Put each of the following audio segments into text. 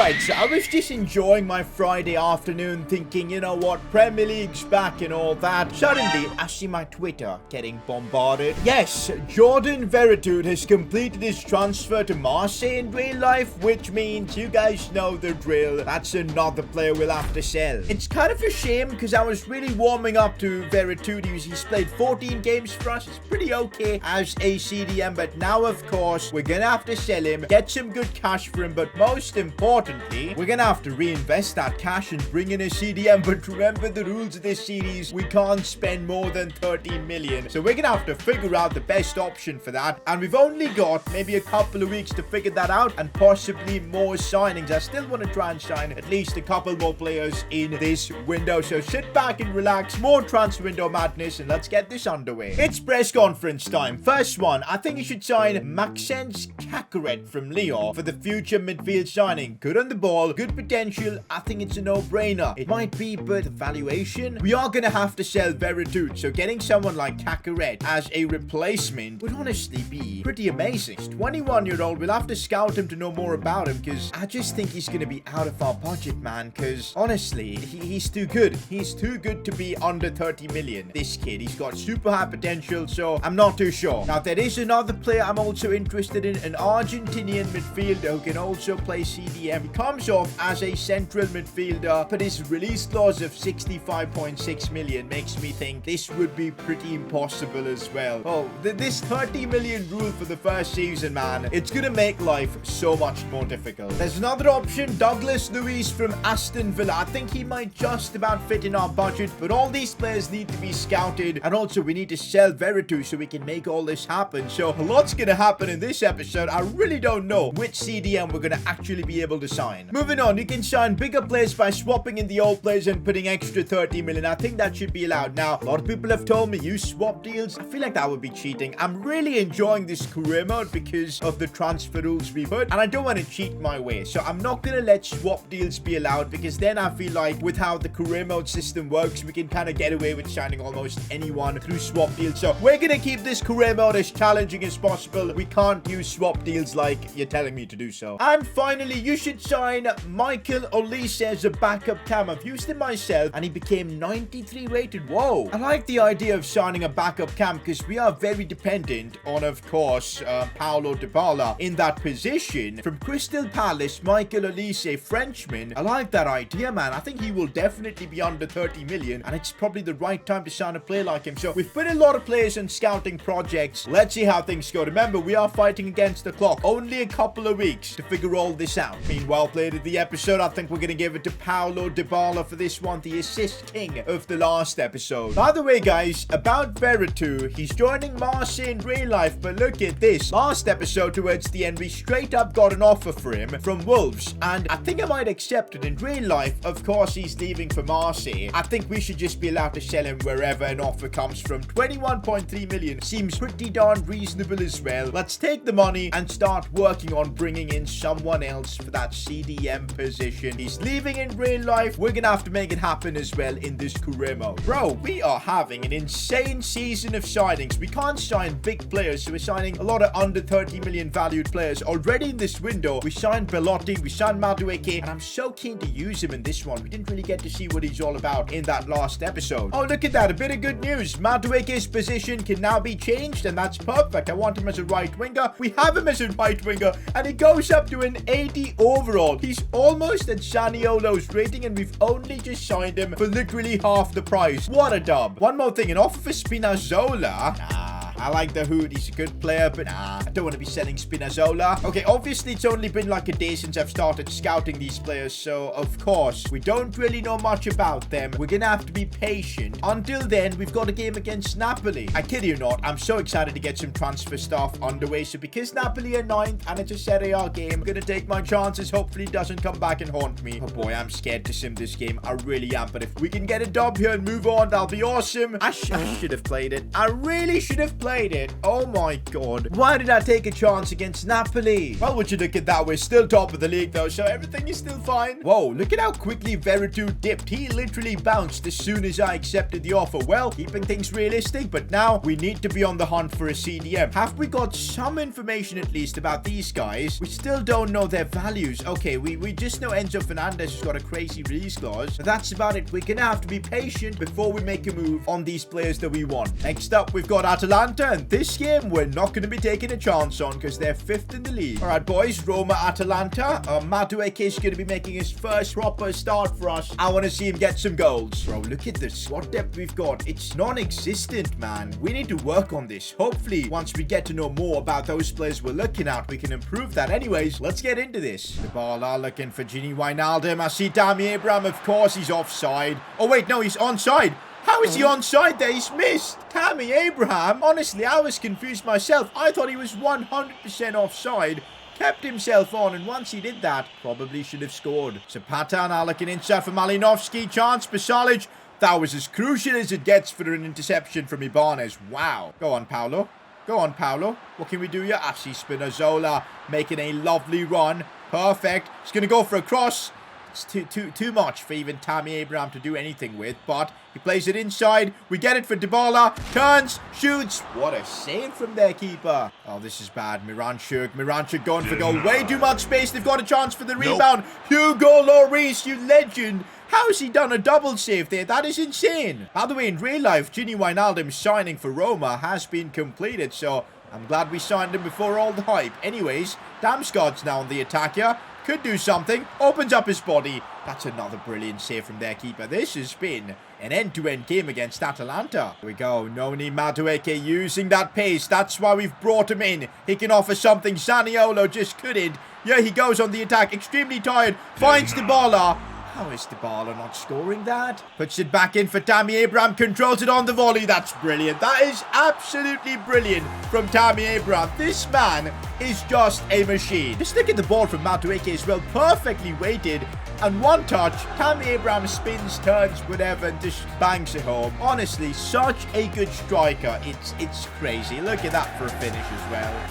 Alright, so I was just enjoying my Friday afternoon thinking, you know what, Premier League's back and all that. Suddenly, I see my Twitter getting bombarded. Yes, Jordan Veretout has completed his transfer to Marseille in real life, which means you guys know the drill. That's another player we'll have to sell. It's kind of a shame because I was really warming up to Veretout. He's played 14 games for us. It's pretty okay as a CDM, but now, of course, we're gonna have to sell him, get some good cash for him, but most importantly, we're gonna have to reinvest that cash and bring in a CDM. But remember the rules of this series, we can't spend more than 30 million. So we're gonna have to figure out the best option for that. And we've only got maybe a couple of weeks to figure that out and possibly more signings. I still want to try and sign at least a couple more players in this window. So sit back and relax, more transfer window madness, and let's get this underway. It's press conference time. First one, I think you should sign Maxence Cacaret from Lyon for the future midfield signing. Good on the ball, good potential. I think it's a no-brainer. It might be, but the valuation, we are going to have to sell Veretout. So getting someone like Cacaret as a replacement would honestly be pretty amazing. He's 21-year-old. We'll have to scout him to know more about him because I just think he's going to be out of our budget, man, because honestly, he's too good. He's too good to be under 30 million. This kid, he's got super high potential, so I'm not too sure. Now, there is another player I'm also interested in, an Argentinian midfielder who can also play CDM. He comes off as a central midfielder, but his release clause of 65.6 million makes me think this would be pretty impossible as well. Oh, this 30 million rule for the first season, man, it's gonna make life so much more difficult. There's another option, Douglas Luiz from Aston Villa. I think he might just about fit in our budget, but all these players need to be scouted, and also we need to sell Veretout so we can make all this happen. So a lot's gonna happen in this episode. I really don't know which CDM we're gonna actually be able to sign. Moving on, you can sign bigger players by swapping in the old players and putting extra 30 million. I think that should be allowed. Now, a lot of people have told me use swap deals. I feel like that would be cheating. I'm really enjoying this career mode because of the transfer rules we put, and I don't want to cheat my way. So I'm not gonna let swap deals be allowed because then I feel like with how the career mode system works, we can kind of get away with signing almost anyone through swap deals. So we're gonna keep this career mode as challenging as possible. We can't use swap deals like you're telling me to do so. And finally, you should sign Michael Olise as a backup cam. I've used him myself and he became 93 rated. Whoa. I like the idea of signing a backup cam because we are very dependent on, of course, Paulo Dybala in that position. From Crystal Palace, Michael Olise, Frenchman. I like that idea, man. I think he will definitely be under 30 million and it's probably the right time to sign a player like him. So we've put a lot of players on scouting projects. Let's see how things go. Remember, we are fighting against the clock. Only a couple of weeks to figure all this out. Meanwhile, played of the episode, I think we're going to give it to Paulo Dybala for this one, the assist king of the last episode. By the way, guys, about Veretout, he's joining Marseille in real life, but look at this. Last episode, towards the end, we straight up got an offer for him from Wolves, and I think I might accept it. In real life, of course, he's leaving for Marseille. I think we should just be allowed to sell him wherever an offer comes from. 21.3 million seems pretty darn reasonable as well. Let's take the money and start working on bringing in someone else for that CDM position. He's leaving in real life. We're gonna have to make it happen as well in this career mode. Bro, we are having an insane season of signings. We can't sign big players, so we're signing a lot of under 30 million valued players. Already in this window, we signed Belotti, we signed Madueke, and I'm so keen to use him in this one. We didn't really get to see what he's all about in that last episode. Oh, look at that. A bit of good news. Madueke's position can now be changed, and that's perfect. I want him as a right winger. We have him as a right winger, and he goes up to an 80 overall. He's almost at Zaniolo's rating, and we've only just signed him for literally half the price. What a dub. One more thing, an offer for Spinazzola. I like the hood. He's a good player, but I don't want to be selling Spinazzola. Okay, obviously, it's only been like a day since I've started scouting these players, so of course, we don't really know much about them. We're gonna have to be patient. Until then, we've got a game against Napoli. I kid you not, I'm so excited to get some transfer stuff underway. So because Napoli are 9th and it's a Serie A game, I'm gonna take my chances. Hopefully, it doesn't come back and haunt me. Oh boy, I'm scared to sim this game. I really am. But if we can get a dub here and move on, that'll be awesome. I should have played it. I really should have played played it. Oh my god. Why did I take a chance against Napoli? Well, would you look at that? We're still top of the league though, so everything is still fine. Whoa, look at how quickly Veretout dipped. He literally bounced as soon as I accepted the offer. Well, keeping things realistic, but now we need to be on the hunt for a CDM. Have we got some information at least about these guys? We still don't know their values. Okay, we just know Enzo Fernandez has got a crazy release clause. But that's about it. We're gonna have to be patient before we make a move on these players that we want. Next up, we've got Atalanta, and this game we're not going to be taking a chance on because they're 5th in the league. All right, boys, Roma, Atalanta. Madueke is going to be making his first proper start for us. I want to see him get some goals. Bro, look at the squad depth we've got. It's non-existent, man. We need to work on this. Hopefully, once we get to know more about those players we're looking at, we can improve that. Anyways, let's get into this. The ball are looking for Gini Wijnaldum. I see Tammy Abraham. Of course, he's offside. Oh, wait, no, he's onside. How is he onside there? He's missed. Tammy Abraham. Honestly, I was confused myself. I thought he was 100% offside. Kept himself on, and once he did that, probably should have scored. Zapata now looking inside for Malinovsky. Chance for Salic. That was as crucial as it gets for an interception from Ibanez. Wow. Go on, Paulo. Go on, Paulo. What can we do here? I see Spinazzola making a lovely run. Perfect. He's going to go for a cross. It's too much for even Tammy Abraham to do anything with, but he plays it inside. We get it for Dybala. Turns, shoots. What a save from their keeper. Oh, this is bad. Miranchuk going for goal. Way too much space. They've got a chance for the rebound. Hugo Lloris, you legend. How has he done a double save there? That is insane. By the way, in real life, Gini Wijnaldum's signing for Roma has been completed, so I'm glad we signed him before all the hype. Anyways, Damsgaard's now on the attack here. Could do something. Opens up his body. That's another brilliant save from their keeper. This has been an end-to-end game against Atalanta. Here we go. Noni Madueke using that pace. That's why we've brought him in. He can offer something. Zaniolo just couldn't. Yeah, he goes on the attack. Extremely tired. Finds Dybala. How is Dybala not scoring that? Puts it back in for Tammy Abraham. Controls it on the volley. That's brilliant. That is absolutely brilliant from Tammy Abraham. This man is just a machine. Just look at the ball from Madueke as well. Perfectly weighted. And one touch. Tammy Abraham spins, turns, whatever, and just bangs it home. Honestly, such a good striker. It's crazy. Look at that for a finish as well.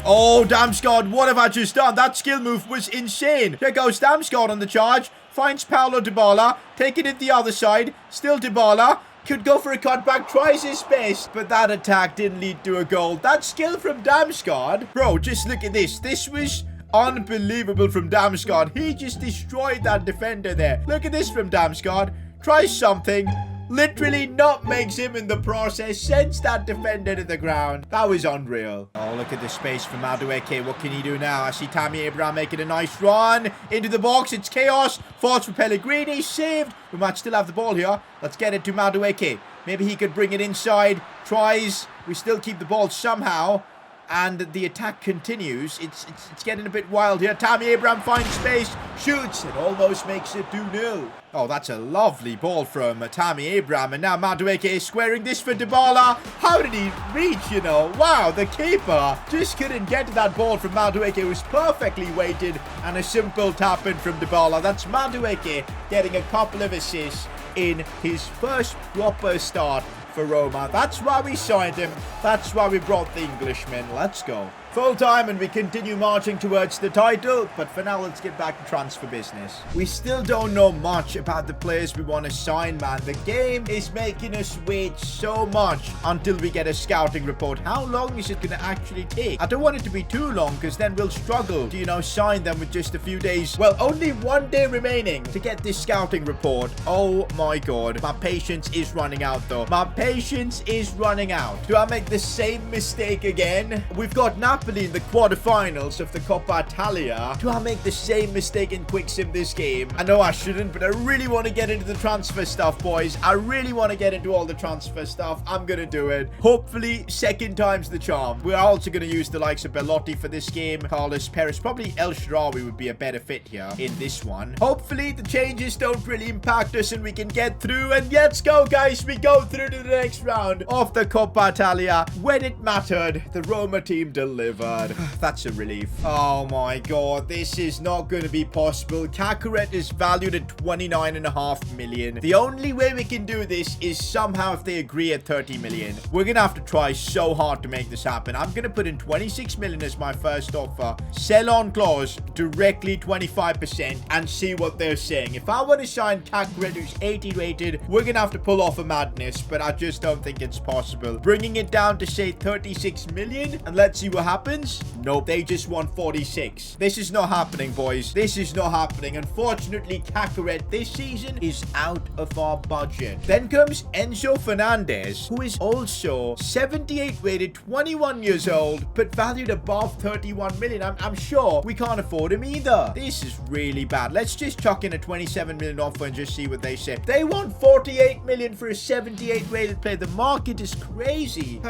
Oh, Damsgaard, what have I just done? That skill move was insane. There goes Damsgaard on the charge. Finds Paulo Dybala. Taking it the other side. Still Dybala. Could go for a cutback. Tries his best. But that attack didn't lead to a goal. That skill from Damsgaard. Bro, just look at this. This was unbelievable from Damsgaard. He just destroyed that defender there. Look at this from Damsgaard. Tries something. Literally nutmegs him in the process. Sends that defender to the ground. That was unreal. Oh, look at the space for Madueke. What can he do now? I see Tammy Abraham making a nice run into the box. It's chaos. Falls for Pellegrini. Saved. We might still have the ball here. Let's get it to Madueke. Maybe he could bring it inside. Tries. We still keep the ball somehow. And the attack continues. It's getting a bit wild here. Tammy Abraham finds space. Shoots. It almost makes it 2-0. Oh, that's a lovely ball from Tammy Abraham. And now Madueke is squaring this for Dybala. How did he reach, you know? Wow, the keeper just couldn't get to that ball from Madueke. It was perfectly weighted. And a simple tap in from Dybala. That's Madueke getting a couple of assists in his first proper start for Roma. That's why we signed him. That's why we brought the Englishman. Let's go. Full time, and we continue marching towards the title. But for now, let's get back to transfer business. We still don't know much about the players we want to sign, man. The game is making us wait so much until we get a scouting report. How long is it going to actually take? I don't want it to be too long, because then we'll struggle to, you know, sign them with just a few days. Well, only 1 day remaining to get this scouting report. Oh my god. My patience is running out, though. My patience is running out. Do I make the same mistake again? We've got Napoli in the quarterfinals of the Coppa Italia. Do I make the same mistake in quick sim this game? I know I shouldn't, but I really want to get into the transfer stuff, boys. I really want to get into all the transfer stuff. I'm gonna do it. Hopefully, second time's the charm. We're also gonna use the likes of Belotti for this game. Carlos Perez. Probably El Shaarawy would be a better fit here in this one. Hopefully, the changes don't really impact us and we can get through. And let's go, guys. We go through to the next round of the Coppa Italia. When it mattered, the Roma team delivered. delivered. That's a relief. Oh my god, this is not going to be possible. Kakarot is valued at 29.5 million. The only way we can do this is somehow if they agree at 30 million. We're going to have to try so hard to make this happen. I'm going to put in 26 million as my first offer. Sell on clause directly 25% and see what they're saying. If I want to sign Kakarot who's 80 rated, we're going to have to pull off a madness, but I just don't think it's possible. Bringing it down to say 36 million and let's see what happens. Nope, they just want 46. This is not happening, boys. This is not happening. Unfortunately, Kakarot this season is out of our budget. Then comes Enzo Fernandez, who is also 78 rated, 21 years old, but valued above 31 million. I'm sure we can't afford him either. This is really bad. Let's just chuck in a 27 million offer and just see what they say. They want 48 million for a 78 rated player. The market is crazy.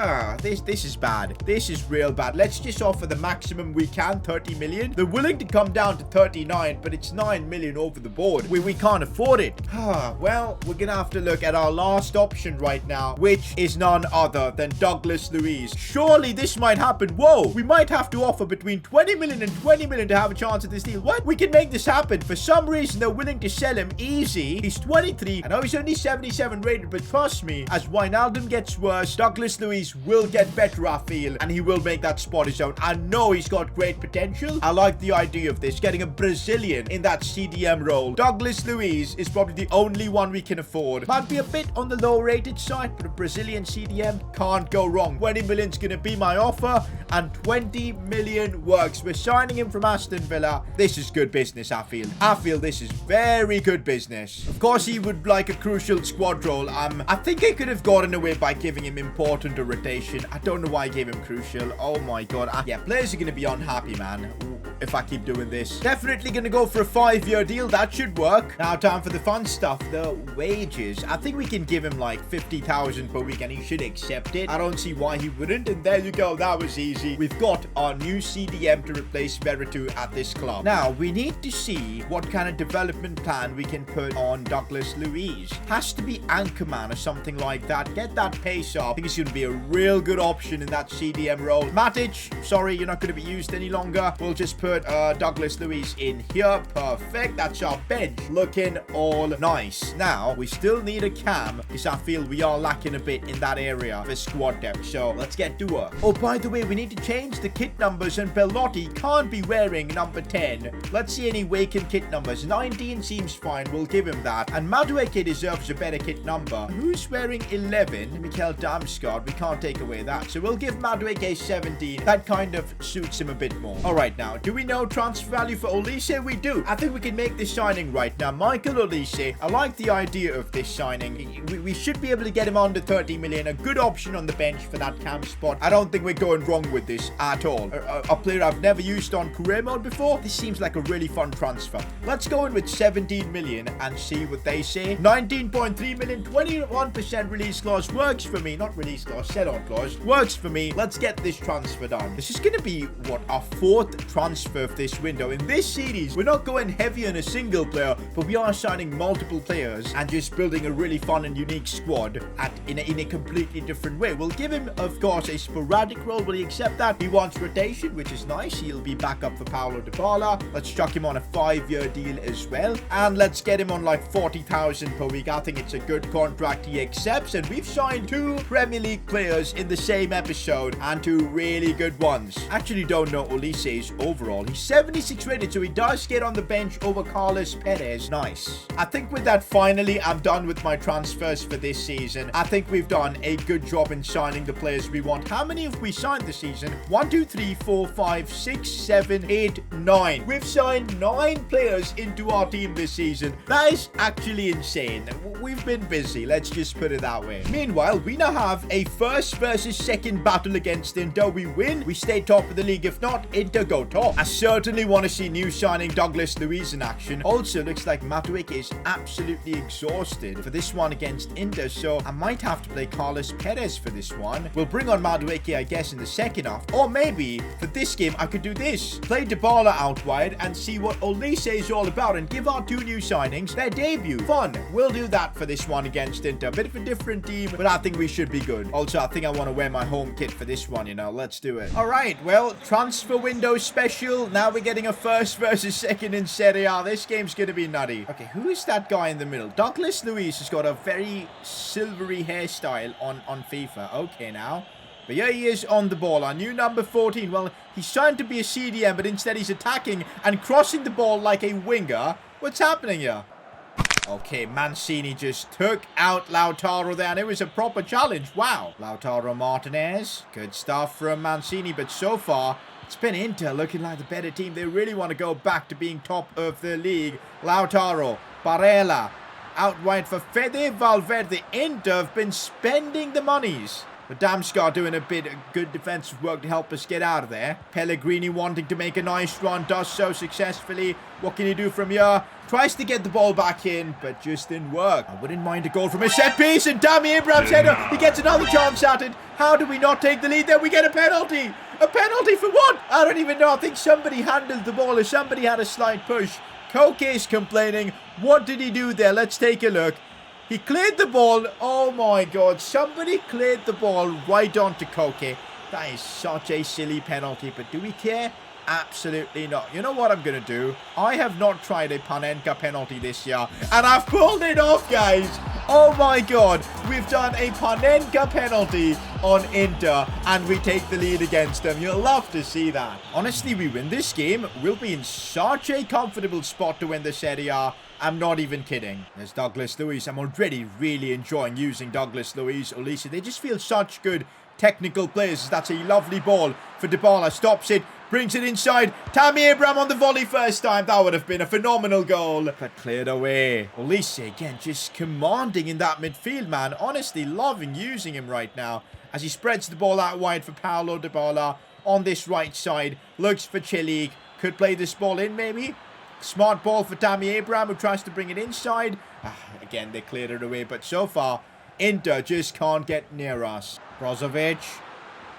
This is bad. This is real bad. Let's just offer the maximum we can, 30 million. They're willing to come down to 39, but it's 9 million over the board. We can't afford it. Well, we're gonna have to look at our last option right now, which is none other than Douglas Luiz. Surely this might happen. Whoa, we might have to offer between 20 million and 20 million to have a chance at this deal. What? We can make this happen. For some reason, they're willing to sell him easy. He's 23. I know he's only 77 rated, but trust me, as Wijnaldum gets worse, Douglas Luiz will get better, I feel, and he will make that spot his own. I know he's got great potential. I like the idea of this, getting a Brazilian in that CDM role. Douglas Luiz is probably the only one we can afford. Might be a bit on the low rated side, but a Brazilian CDM can't go wrong. 20 million's gonna be my offer, and 20 million works. We're signing him from Aston Villa. This is good business, I feel. I feel this is very good business. Of course, he would like a crucial squad role. I think I could have gotten away by giving him important or rotation. I don't know why I gave him crucial. Oh my god. Yeah, players are going to be unhappy, man, if I keep doing this. Definitely going to go for a 5-year deal. That should work. Now, time for the fun stuff. The wages. I think we can give him like 50,000 per week and he should accept it. I don't see why he wouldn't. And there you go. That was easy. We've got our new CDM to replace Veretout at this club. Now, we need to see what kind of development plan we can put on Douglas Luiz. Has to be Anchorman or something like that. Get that pace up. I think he's going to be a real good option in that CDM role. Matic, sorry, you're not going to be used any longer. We'll just put Douglas Luiz in here. Perfect. That's our bench. Looking all nice. Now, we still need a cam because I feel we are lacking a bit in that area for squad depth. So, let's get to work. Oh, by the way, we need to change the kit numbers and Bellotti can't be wearing number 10. Let's see any vacant kit numbers. 19 seems fine. We'll give him that. And Madueke deserves a better kit number. Who's wearing 11? Mikhail Damsgaard. We can't take away that. So we'll give Madueke 17. That kind of suits him a bit more. All right, now, do we know transfer value for Olise? We do. I think we can make this signing right now. Michael Olise. I like the idea of this signing. We should be able to get him under 30 million. A good option on the bench for that camp spot. I don't think we're going wrong with this at all. A player I've never used on career mode before. This seems like a really fun transfer. Let's go in with 17 million and see what they say. 19.3 million, 21% release clause works for me. Not release clause, sell-on clause. Works for me. Let's get this transfer done. This is going to be, what, our 4th transfer of this window. In this series, we're not going heavy on a single player, but we are signing multiple players and just building a really fun and unique squad in a completely different way. We'll give him, of course, a sporadic role. Will he accept that? He wants rotation, which is nice. He'll be back up for Paulo Dybala. Let's chuck him on a 5-year deal as well. And let's get him on like 40,000 per week. I think it's a good contract he accepts. And we've signed 2 Premier League players in the same episode and 2 really good ones. Actually don't know Olise's overall. He's 76 rated, so he does get on the bench over Carlos Perez. Nice. I think with that, finally, I'm done with my transfers for this season. I think we've done a good job in signing the players we want. How many have we signed this season? 1, 2, 3, 4, 5, 6, 7, 8, 9. We've signed 9 players into our team this season. That is actually insane. We've been busy. Let's just put it that way. Meanwhile, we now have a first versus second battle against Inter. We win, we stay top of the league. If not, Inter go top. I certainly want to see new signing Douglas Luiz in action. Also, looks like Madueke is absolutely exhausted for this one against Inter, so I might have to play Carlos Perez for this one. We'll bring on Madueke, I guess, in the second half. Or maybe, for this game, I could do this. Play Dybala out wide and see what Olise is all about and give our 2 new signings their debut. Fun. We'll do that for this one against Inter. A bit of a different team, but I think we should be good. Also, I think I want to wear my home kit for this one, you know. Let's do it. All right, well, transfer window special. Now we're getting a first versus second in Serie A. This game's going to be nutty. Okay, who is that guy in the middle? Douglas Luiz has got a very silvery hairstyle on FIFA. Okay, now. But here he is on the ball. Our new number 14. Well, he's trying to be a CDM, but instead he's attacking and crossing the ball like a winger. What's happening here? Okay, Mancini just took out Lautaro there, and it was a proper challenge. Wow. Lautaro Martinez. Good stuff from Mancini, but so far, it's been Inter looking like the better team. They really want to go back to being top of the league. Lautaro, Barella, out wide for Fede Valverde. Inter have been spending the monies. But Damsgaard doing a bit of good defensive work to help us get out of there. Pellegrini wanting to make a nice run, does so successfully. What can he do from here? Tries to get the ball back in, but just didn't work. I wouldn't mind a goal from a set piece, and Tammy Abraham's header. He gets another chance at it. How do we not take the lead there? We get a penalty. A penalty for what? I don't even know. I think somebody handled the ball, or somebody had a slight push. Koke is complaining. What did he do there? Let's take a look. He cleared the ball. Oh my god. Somebody cleared the ball right onto Koke. That is such a silly penalty. But do we care? Absolutely not. You know what I'm going to do? I have not tried a Panenka penalty this year. And I've pulled it off, guys. Oh my god. We've done a Panenka penalty on Inter. And we take the lead against them. You'll love to see that. Honestly, we win this game. We'll be in such a comfortable spot to win the Serie A. I'm not even kidding. There's Douglas Luiz. I'm already really enjoying using Douglas Luiz. Olise, they just feel such good technical players. That's a lovely ball for Dybala. Stops it. Brings it inside. Tammy Abraham on the volley first time. That would have been a phenomenal goal. But cleared away. Olise, again, just commanding in that midfield, man. Honestly, loving using him right now. As he spreads the ball out wide for Paulo Dybala. On this right side. Looks for Chelik. Could play this ball in, maybe. Smart ball for Tammy Abraham, who tries to bring it inside. Again, they cleared it away. But so far, Inter just can't get near us. Brozovic.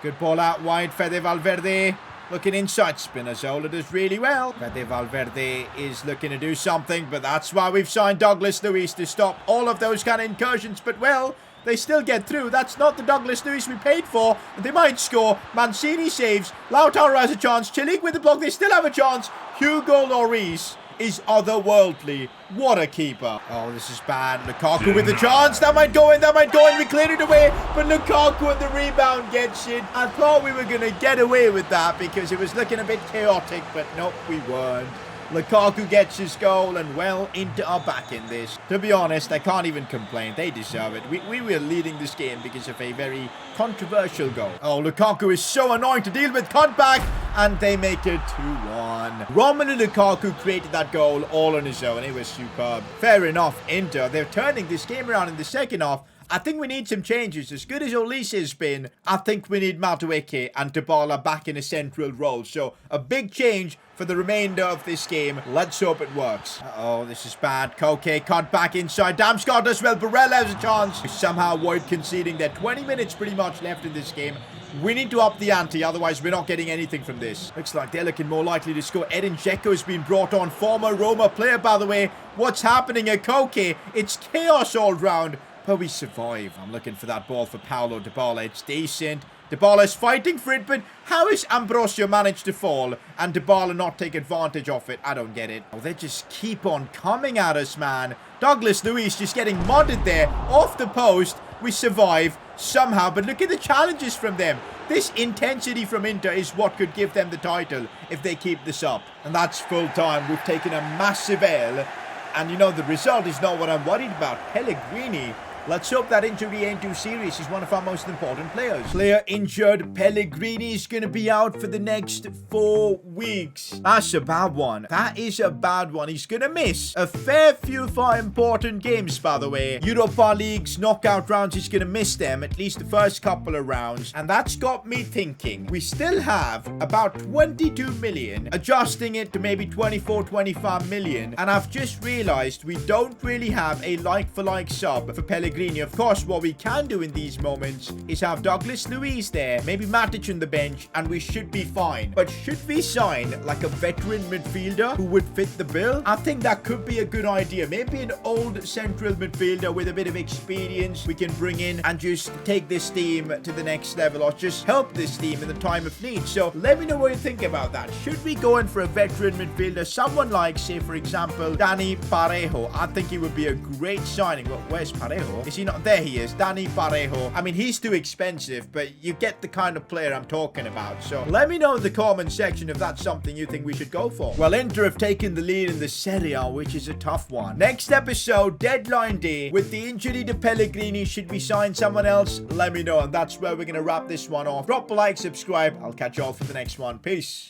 Good ball out wide. Fede Valverde. Looking inside. Spinazzola does really well. Fede Valverde is looking to do something. But that's why we've signed Douglas Luiz, to stop all of those kind of incursions. But, well, they still get through. That's not the Douglas Luiz we paid for. They might score. Mancini saves. Lautaro has a chance. Chelik with the block. They still have a chance. Hugo Lloris is otherworldly. What a keeper. Oh, this is bad. Lukaku with the chance. That might go in. That might go in. We cleared it away. But Lukaku and the rebound gets it. I thought we were going to get away with that because it was looking a bit chaotic. But nope, we weren't. Lukaku gets his goal, and well, Inter are back in this. To be honest, I can't even complain. They deserve it. We were leading this game because of a very controversial goal. Oh, Lukaku is so annoying to deal with. Cutback, and they make it 2-1. Romelu Lukaku created that goal all on his own. It was superb. Fair enough, Inter. They're turning this game around in the second half. I think we need some changes. As good as Olise has been, I think we need Madueke and Dybala back in a central role. So, a big change for the remainder of this game. Let's hope it works. Uh-oh, this is bad. Koke cut back inside. Damsgaard does well. Barella has a chance to somehow avoid conceding. There 20 minutes pretty much left in this game. We need to up the ante, otherwise we're not getting anything from this. Looks like they're looking more likely to score. Edin Dzeko has been brought on. Former Roma player, by the way. What's happening at Koke? It's chaos all round. But we survive. I'm looking for that ball for Paulo Dybala. It's decent. Dybala's fighting for it, but how is Ambrosio managed to fall and Dybala not take advantage of it? I don't get it. Oh, they just keep on coming at us, man. Douglas Luiz just getting modded there off the post. We survive somehow, but look at the challenges from them. This intensity from Inter is what could give them the title if they keep this up. And that's full time. We've taken a massive L. And, you know, the result is not what I'm worried about. Pellegrini. Let's hope that injury ain't too serious. He's one of our most important players. Player injured. Pellegrini is going to be out for the next 4 weeks. That's a bad one. That is a bad one. He's going to miss a fair few for important games, by the way. Europa League's knockout rounds, he's going to miss them, at least the first couple of rounds. And that's got me thinking. We still have about 22 million, adjusting it to maybe 24, 25 million. And I've just realized we don't really have a like-for-like sub for Pellegrini Pellegrini. Of course, what we can do in these moments is have Douglas Luiz there, maybe Matic on the bench, and we should be fine. But should we sign like a veteran midfielder who would fit the bill? I think that could be a good idea. Maybe an old central midfielder with a bit of experience we can bring in and just take this team to the next level, or just help this team in the time of need. So let me know what you think about that. Should we go in for a veteran midfielder, someone like, say, for example, Dani Parejo? I think he would be a great signing. Well, where's Parejo? Is he not? There he is, Dani Parejo. I mean, he's too expensive, but you get the kind of player I'm talking about. So let me know in the comment section if that's something you think we should go for. Well, Inter have taken the lead in the Serie A, which is a tough one. Next episode, deadline day. With the injury to Pellegrini, should we sign someone else? Let me know, and that's where we're going to wrap this one off. Drop a like, subscribe. I'll catch you all for the next one. Peace.